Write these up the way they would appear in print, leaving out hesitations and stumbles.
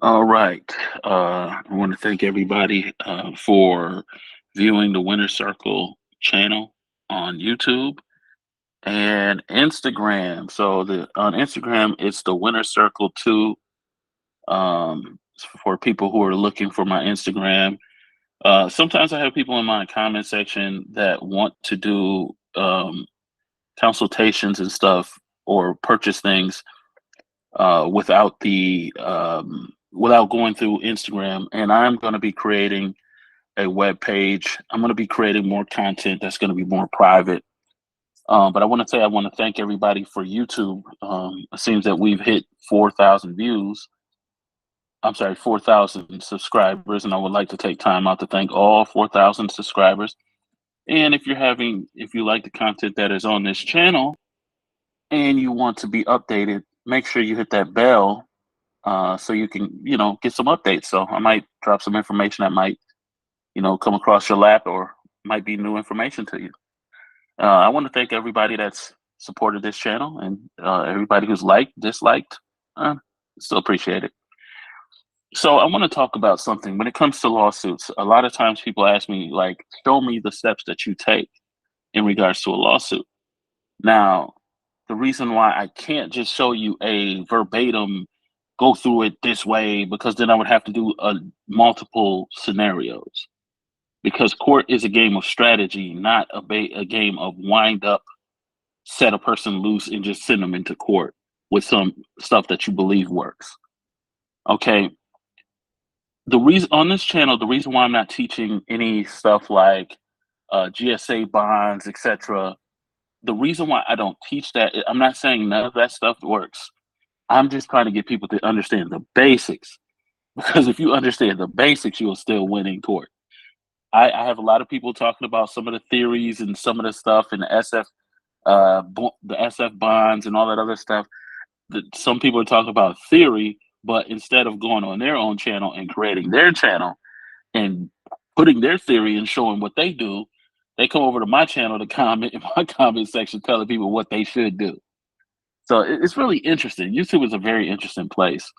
All right. I want to thank everybody for viewing the Winner Circle channel on YouTube and Instagram. So the on Instagram, it's the Winner Circle 2. For people who are looking for my Instagram. Sometimes I have people in my comment section that want to do consultations and stuff or purchase things without going through Instagram. And I'm going to be creating a web page. I'm going to be creating more content that's going to be more private. But I want to thank everybody for YouTube. It seems that we've hit 4,000 views. I'm sorry, 4,000 subscribers, and I would like to take time out to thank all 4,000 subscribers. And if you like the content that is on this channel and you want to be updated, make sure you hit that bell so you can, get some updates. So I might drop some information that might, come across your lap or might be new information to you. I want to thank everybody that's supported this channel and everybody who's liked, disliked. Uh, Still appreciate it. So I want to talk about something when it comes to lawsuits. A lot of times people ask me, like, show me the steps that you take in regards to a lawsuit. Now, the reason why I can't just show you a verbatim go through it this way, because then I would have to do multiple scenarios. Because court is a game of strategy, not a game of wind up, set a person loose, and just send them into court with some stuff that you believe works. Okay. The reason on this channel, the reason why I'm not teaching any stuff like GSA bonds, etc. The reason why I don't teach that, I'm not saying none of that stuff works. I'm just trying to get people to understand the basics. Because if you understand the basics, you'll still win in court. I have a lot of people talking about some of the theories and some of the stuff in the the SF bonds and all that other stuff. That some people are talking about theory, but instead of going on their own channel and creating their channel and putting their theory and showing what they do, they come over to my channel to comment in my comment section telling people what they should do. So it's really interesting. YouTube is a very interesting place.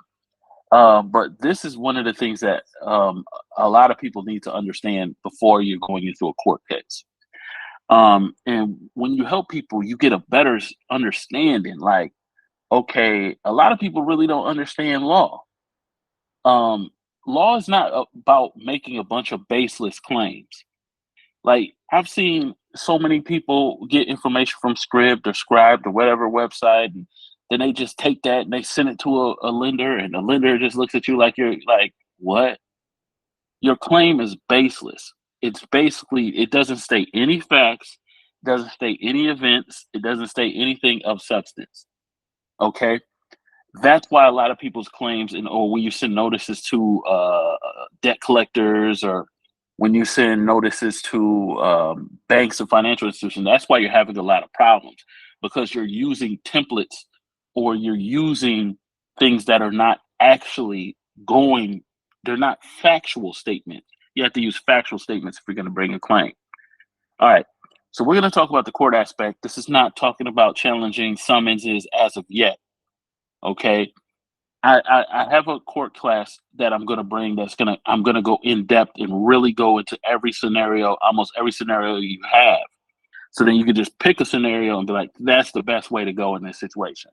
But this is one of the things that a lot of people need to understand before you're going into a court case. And when you help people, you get a better understanding. Like, okay, a lot of people really don't understand law. Um, Law is not about making a bunch of baseless claims. Like, I've seen so many people get information from Scribd or Scribed or whatever website, and then they just take that and they send it to a lender, and the lender just looks at you like you're like, what? Your claim is baseless. It's basically, it doesn't state any facts, doesn't state any events, it doesn't state anything of substance. Okay. That's why a lot of people's claims, and or when you send notices to debt collectors, or when you send notices to banks and financial institutions, that's why you're having a lot of problems, because you're using templates or you're using things that are not actually going, they're not factual statements. You have to use factual statements if you're going to bring a claim. All right. So we're going to talk about the court aspect. This is not talking about challenging summonses as of yet. Okay. I have a court class that I'm gonna bring I'm gonna go in depth and really go into every scenario, almost every scenario you have. So then you can just pick a scenario and be like, that's the best way to go in this situation.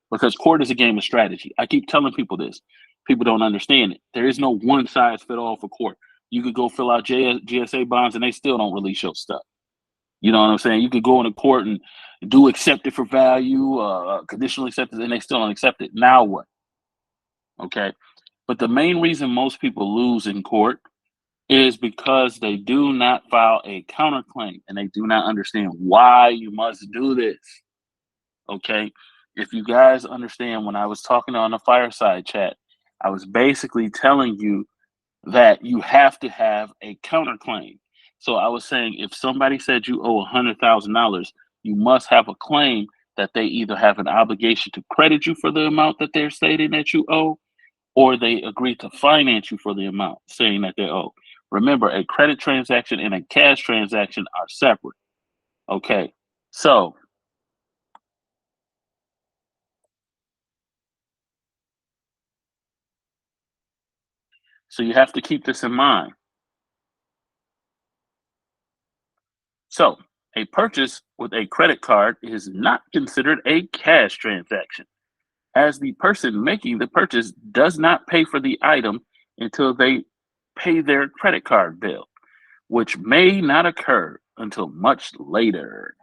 Because court is a game of strategy. I keep telling people this. People don't understand it. There is no one size fit all for court. You could go fill out GSA bonds and they still don't release your stuff. You know what I'm saying? You could go into court and do accept it for value, conditional acceptance, and they still don't accept it. Now what? Okay. But the main reason most people lose in court is because they do not file a counterclaim and they do not understand why you must do this. Okay. If you guys understand, when I was talking on the fireside chat, I was basically telling you that you have to have a counterclaim. So I was saying, if somebody said you owe $100,000, you must have a claim that they either have an obligation to credit you for the amount that they're stating that you owe, or they agree to finance you for the amount saying that they owe. Remember, a credit transaction and a cash transaction are separate. Okay. So So you have to keep this in mind. So a purchase with a credit card is not considered a cash transaction, as the person making the purchase does not pay for the item until they pay their credit card bill, which may not occur until much later.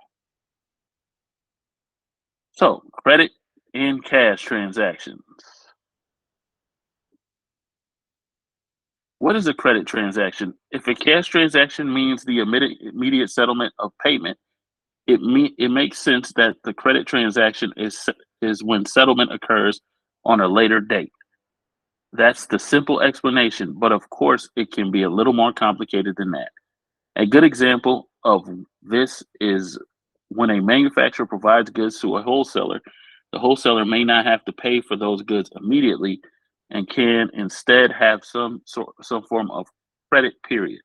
So, credit and cash transactions. What is a credit transaction? If a cash transaction means the immediate settlement of payment, it makes sense that the credit transaction is when settlement occurs on a later date. That's the simple explanation, but of course, it can be a little more complicated than that. A good example of this is when a manufacturer provides goods to a wholesaler, the wholesaler may not have to pay for those goods immediately and can instead have some form of credit period.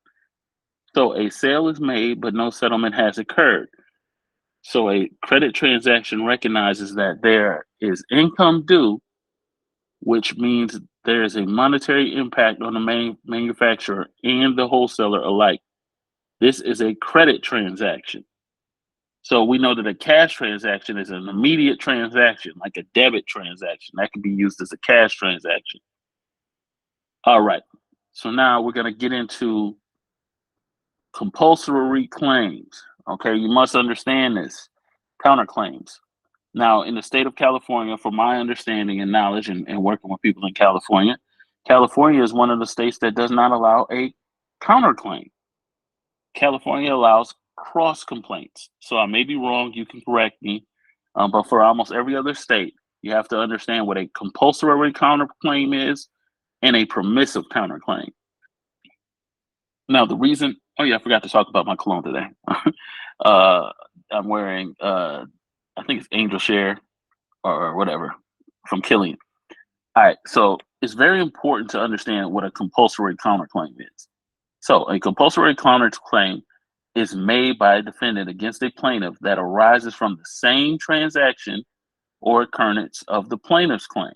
So a sale is made, but no settlement has occurred. So a credit transaction recognizes that there is income due, which means there is a monetary impact on the manufacturer and the wholesaler alike. This is a credit transaction. So we know that a cash transaction is an immediate transaction, like a debit transaction. That can be used as a cash transaction. All right. So now we're going to get into compulsory claims. Okay. You must understand this counterclaims. Now, in the state of California, from my understanding and knowledge and working with people in California, California is one of the states that does not allow a counterclaim. California allows cross complaints. So I may be wrong, you can correct me. But for almost every other state, you have to understand what a compulsory counterclaim is and a permissive counterclaim. Now, the reason, oh yeah, I forgot to talk about my cologne today. I'm wearing, I think it's Angel Share or whatever from Killian. All right, so it's very important to understand what a compulsory counterclaim is. So, a compulsory counterclaim is made by a defendant against a plaintiff that arises from the same transaction or occurrence of the plaintiff's claim,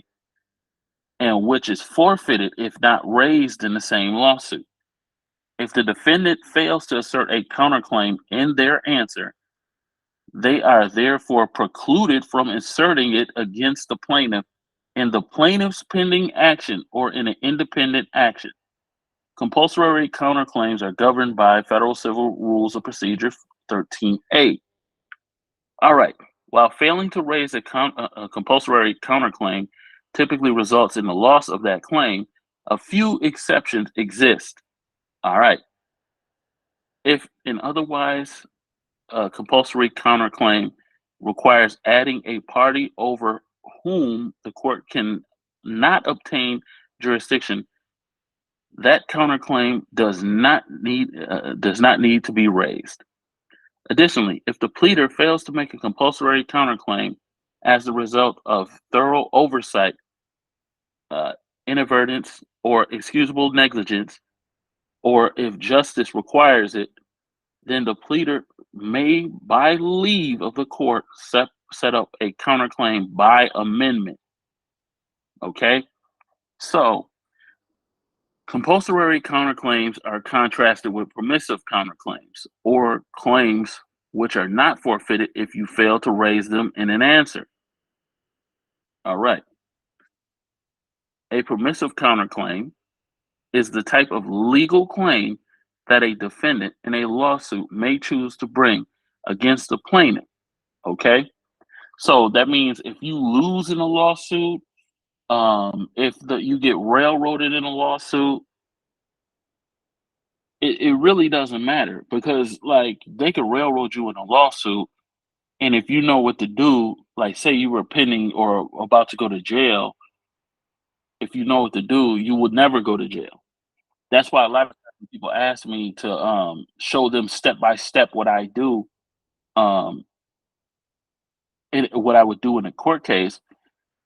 and which is forfeited if not raised in the same lawsuit. If the defendant fails to assert a counterclaim in their answer, they are therefore precluded from asserting it against the plaintiff in the plaintiff's pending action or in an independent action. Compulsory counterclaims are governed by Federal Civil Rules of Procedure 13A. All right. While failing to raise a compulsory counterclaim typically results in the loss of that claim, a few exceptions exist. All right. If an otherwise compulsory counterclaim requires adding a party over whom the court can not obtain jurisdiction, that counterclaim does not need to be raised. Additionally, if the pleader fails to make a compulsory counterclaim as a result of thorough oversight, uh, inadvertence, or excusable negligence, or if justice requires it, then the pleader may, by leave of the court, set up a counterclaim by amendment. Okay? So, compulsory counterclaims are contrasted with permissive counterclaims, or claims which are not forfeited if you fail to raise them in an answer. All right. A permissive counterclaim is the type of legal claim that a defendant in a lawsuit may choose to bring against the plaintiff. Okay? So that means if you lose in a lawsuit, if you get railroaded in a lawsuit, it really doesn't matter because like they could railroad you in a lawsuit, and if you know what to do, like say you were pending or about to go to jail, if you know what to do, you would never go to jail. That's why a lot of times people ask me to show them step by step what I do, um, and what I would do in a court case.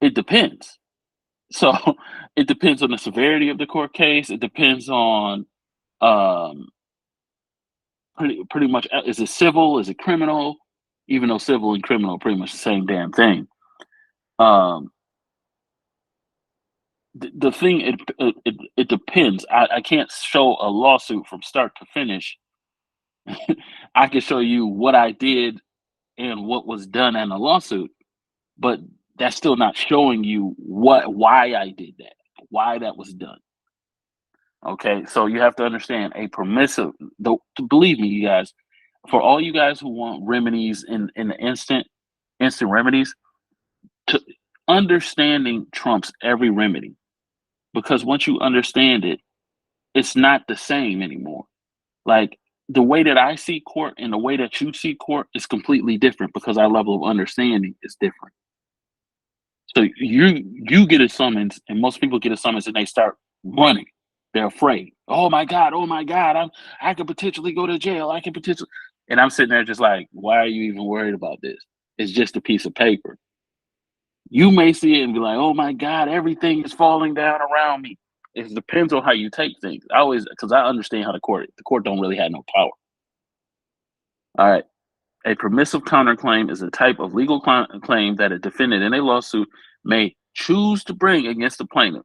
It depends. So it depends on the severity of the court case. It depends on um, pretty much is it civil, is it criminal? Even though civil and criminal are pretty much the same damn thing. Um, the thing, it depends. I can't show a lawsuit from start to finish. I can show you what I did and what was done in a lawsuit, but that's still not showing you why I did that, why that was done. Okay, so you have to understand a permissive. Though, believe me, you guys, for all you guys who want remedies in the instant remedies, to understanding trumps every remedy, because once you understand it, it's not the same anymore. Like the way that I see court and the way that you see court is completely different because our level of understanding is different. So you get a summons, and most people get a summons, and they start running. They're afraid. Oh my god! Oh my god! I could potentially go to jail. I can potentially, and I'm sitting there just like, why are you even worried about this? It's just a piece of paper. You may see it and be like, oh my god, everything is falling down around me. It depends on how you take things. I always, because I understand how the court don't really have no power. All right. A permissive counterclaim is a type of legal claim that a defendant in a lawsuit may choose to bring against the plaintiff.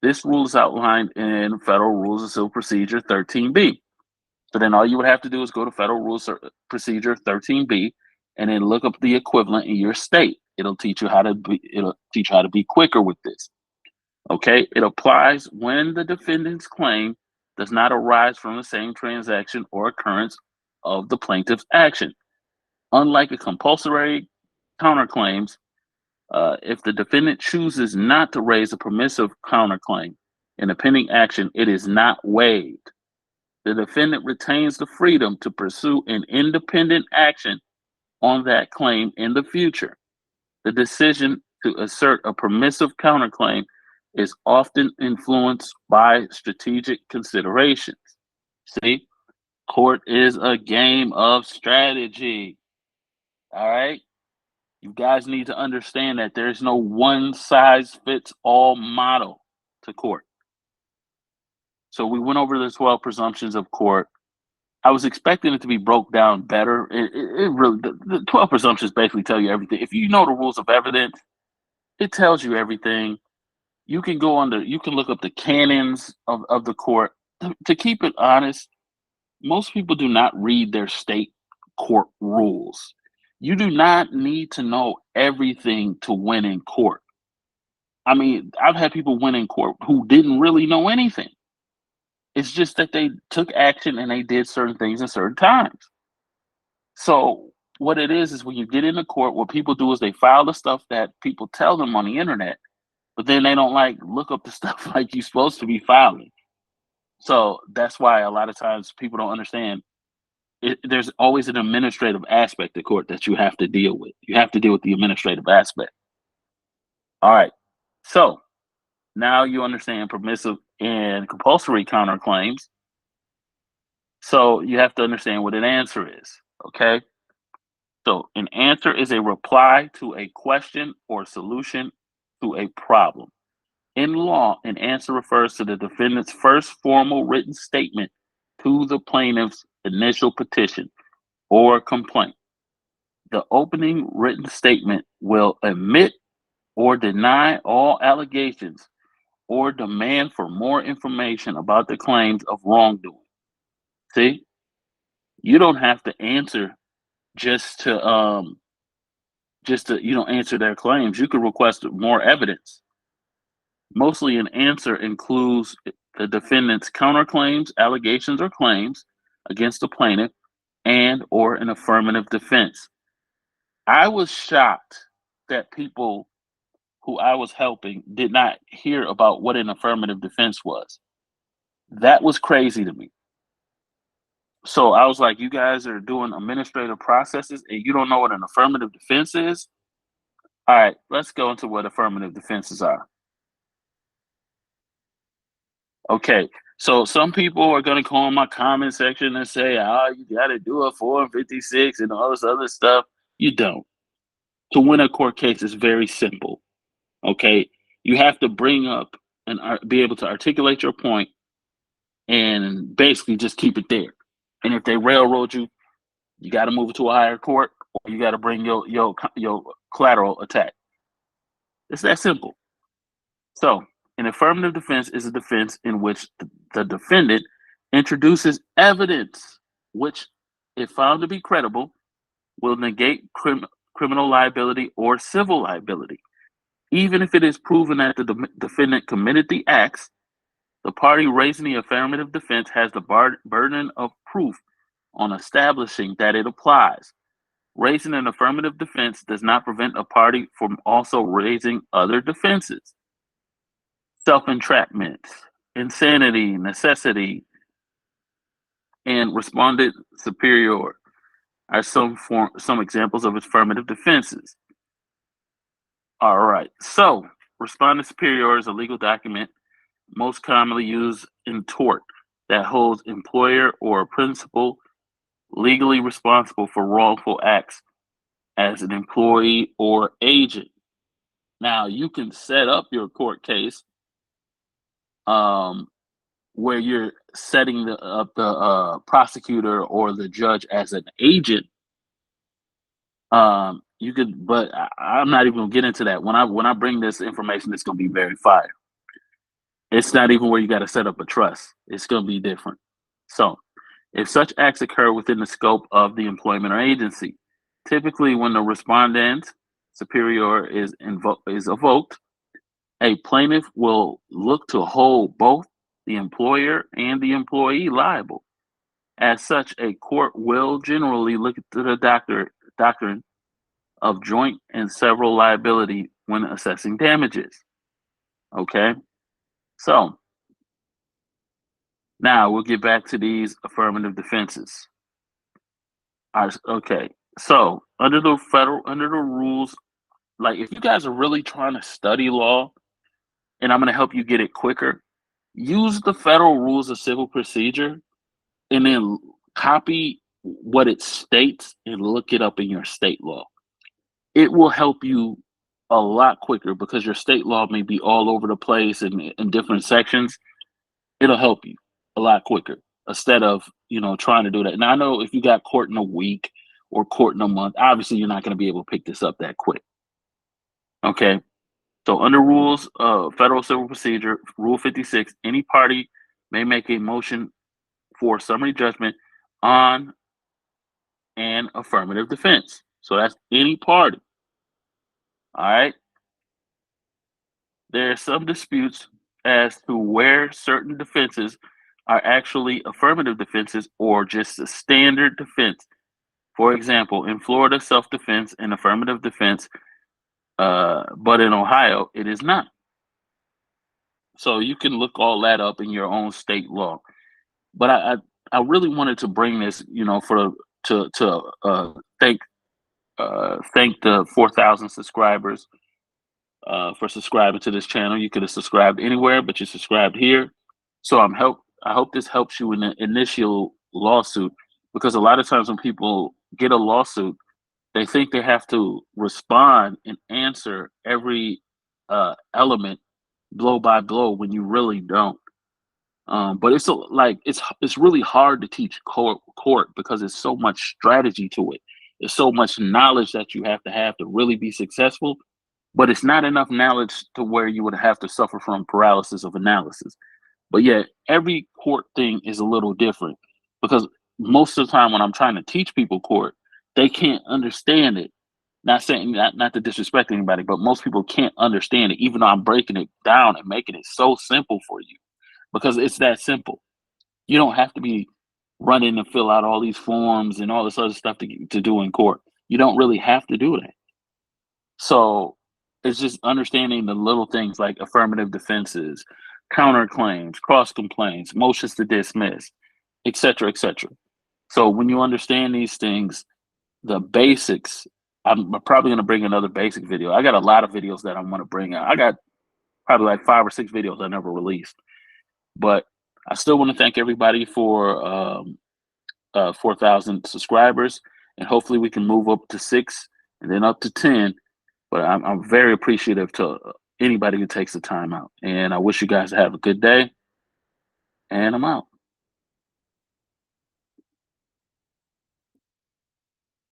This rule is outlined in Federal Rules of Civil Procedure 13B. So then all you would have to do is go to Federal Rules of Procedure 13B and then look up the equivalent in your state. It'll teach you how to be quicker with this. Okay, it applies when the defendant's claim does not arise from the same transaction or occurrence of the plaintiff's action. Unlike a compulsory counterclaims, if the defendant chooses not to raise a permissive counterclaim in a pending action, it is not waived. The defendant retains the freedom to pursue an independent action on that claim in the future. The decision to assert a permissive counterclaim is often influenced by strategic considerations. See, court is a game of strategy. All right. You guys need to understand that there's no one size fits all model to court. So we went over the 12 presumptions of court. I was expecting it to be broke down better. It really, the 12 presumptions basically tell you everything. If you know the rules of evidence, it tells you everything. You can you can look up the canons of the court. To keep it honest, most people do not read their state court rules. You do not need to know everything to win in court. I mean, I've had people win in court who didn't really know anything. It's just that they took action and they did certain things at certain times. So what it is when you get into court, what people do is they file the stuff that people tell them on the internet, but then they don't like look up the stuff like you're supposed to be filing. So that's why a lot of times people don't understand. There's always an administrative aspect of court that you have to deal with. You have to deal with the administrative aspect. All right. So now you understand permissive and compulsory counterclaims. So you have to understand what an answer is. Okay. So an answer is a reply to a question or solution to a problem. In law, an answer refers to the defendant's first formal written statement to the plaintiff's initial petition or complaint. The opening written statement will admit or deny all allegations or demand for more information about the claims of wrongdoing. See, you don't have to answer just to answer their claims. You could request more evidence. Mostly an answer includes the defendant's counterclaims, allegations, or claims against the plaintiff and or an affirmative defense. I was shocked that people who I was helping did not hear about what an affirmative defense was. That was crazy to me. So I was like, you guys are doing administrative processes and you don't know what an affirmative defense is? All right, let's go into what affirmative defenses are. Okay, so some people are going to call in my comment section and say, oh, you got to do a 456 and all this other stuff. You don't. To win a court case is very simple. Okay, you have to bring up and be able to articulate your point and basically just keep it there. And if they railroad you, you got to move it to a higher court, or you got to bring your collateral attack. It's that simple. So An affirmative defense is a defense in which the defendant introduces evidence which, if found to be credible, will negate criminal liability or civil liability. Even if it is proven that the defendant committed the acts, the party raising the affirmative defense has the burden of proof on establishing that it applies. Raising an affirmative defense does not prevent a party from also raising other defenses. Self-entrapment, insanity, necessity, and respondent superior are some examples of affirmative defenses. All right, so respondent superior is a legal document most commonly used in tort that holds employer or principal legally responsible for wrongful acts as an employee or agent. Now, you can set up your court case where you're setting up the prosecutor or the judge as an agent. You could, but I'm not even gonna get into that. When I bring this information, it's gonna be very fire. It's not even where you got to set up a trust. It's gonna be different. So, if such acts occur within the scope of the employment or agency, typically when the respondent superior is evoked, a plaintiff will look to hold both the employer and the employee liable. As such, a court will generally look to the doctrine of joint and several liability when assessing damages. Okay, so now we'll get back to these affirmative defenses. Okay, so under the rules, like if you guys are really trying to study law, and I'm going to help you get it quicker, use the federal rules of civil procedure and then copy what it states and look it up in your state law. It will help you a lot quicker because your state law may be all over the place in different sections. It'll help you a lot quicker instead of, trying to do that. Now, I know if you got court in a week or court in a month, obviously you're not going to be able to pick this up that quick. Okay. So under rules of federal civil procedure, Rule 56, any party may make a motion for summary judgment on an affirmative defense. So that's any party. All right. There are some disputes as to where certain defenses are actually affirmative defenses or just a standard defense. For example, in Florida, self-defense and affirmative defense, but in Ohio, it is not. So you can look all that up in your own state law. But I really wanted to bring this, to thank the 4,000 subscribers for subscribing to this channel. You could have subscribed anywhere, but you subscribed here. So I hope this helps you in the initial lawsuit, because a lot of times when people get a lawsuit, they think they have to respond and answer every element blow by blow when you really don't. But it's really hard to teach court because there's so much strategy to it. There's so much knowledge that you have to really be successful, but it's not enough knowledge to where you would have to suffer from paralysis of analysis. But yet every court thing is a little different, because most of the time when I'm trying to teach people court, they can't understand it. Not saying not to disrespect anybody, but most people can't understand it, even though I'm breaking it down and making it so simple for you, because it's that simple. You don't have to be running and fill out all these forms and all this other stuff to do in court. You don't really have to do that. So it's just understanding the little things like affirmative defenses, counterclaims, cross complaints, motions to dismiss, etc., etc. So when you understand these things, the basics, I'm probably going to bring another basic video. I got a lot of videos that I want to bring out. I got probably like 5 or 6 videos I never released. But I still want to thank everybody for 4,000 subscribers, and hopefully we can move up to 6 and then up to 10. But I'm very appreciative to anybody who takes the time out, and I wish you guys have a good day, and I'm out.